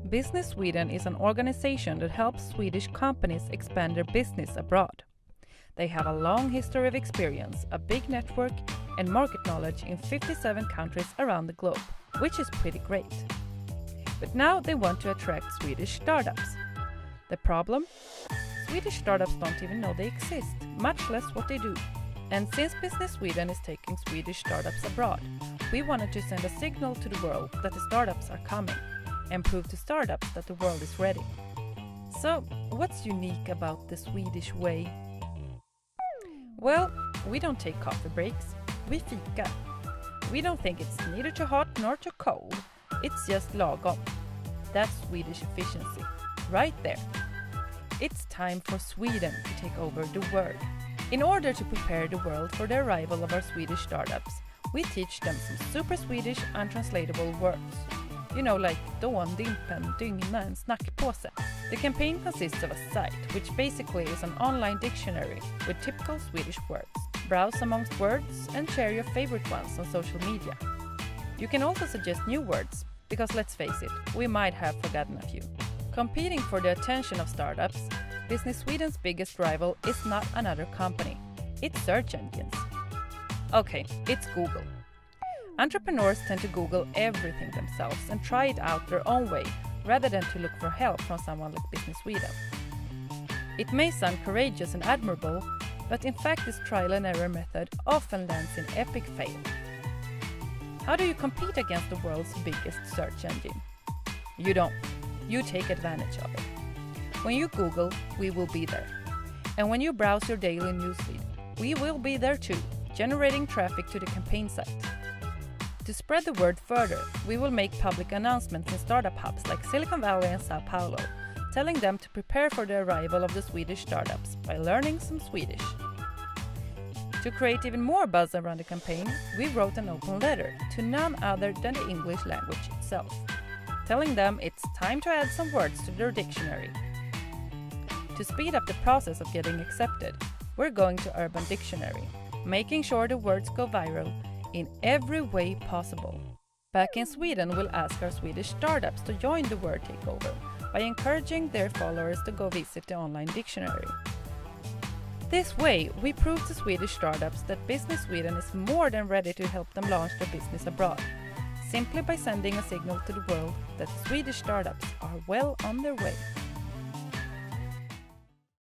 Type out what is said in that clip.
Business Sweden is an organization that helps Swedish companies expand their business abroad. They have a long history of experience, a big network, and market knowledge in 57 countries around the globe, which is pretty great. But now they want to attract Swedish startups. The problem? Swedish startups don't even know they exist, much less what they do. And since Business Sweden is taking Swedish startups abroad, we wanted to send a signal to the world that the startups are coming and prove to startups that the world is ready. So, what's unique about the Swedish way? Well, we don't take coffee breaks, we fika. We don't think it's neither too hot nor too cold, it's just lagom. That's Swedish efficiency, right there. It's time for Sweden to take over the world. In order to prepare the world for the arrival of our Swedish startups, we teach them some super Swedish untranslatable words. You know, like dån, dimpen, dygna, and snackpåse. The campaign consists of a site, which basically is an online dictionary with typical Swedish words. Browse amongst words and share your favorite ones on social media. You can also suggest new words, because let's face it, we might have forgotten a few. Competing for the attention of startups, Business Sweden's biggest rival is not another company, it's search engines. Okay, it's Google. Entrepreneurs tend to Google everything themselves and try it out their own way, rather than to look for help from someone like Business Sweden. It may sound courageous and admirable, but in fact this trial and error method often lands in epic fail. How do you compete against the world's biggest search engine? You don't. You take advantage of it. When you Google, we will be there. And when you browse your daily newsfeed, we will be there too, generating traffic to the campaign site. To spread the word further, we will make public announcements in startup hubs like Silicon Valley and Sao Paulo, telling them to prepare for the arrival of the Swedish startups by learning some Swedish. To create even more buzz around the campaign, we wrote an open letter to none other than the English language itself, telling them it's time to add some words to their dictionary. To speed up the process of getting accepted, we're going to Urban Dictionary, making sure the words go viral in every way possible. Back in Sweden, we'll ask our Swedish startups to join the word takeover by encouraging their followers to go visit the online dictionary. This way, we prove to Swedish startups that Business Sweden is more than ready to help them launch their business abroad, simply by sending a signal to the world that Swedish startups are well on their way.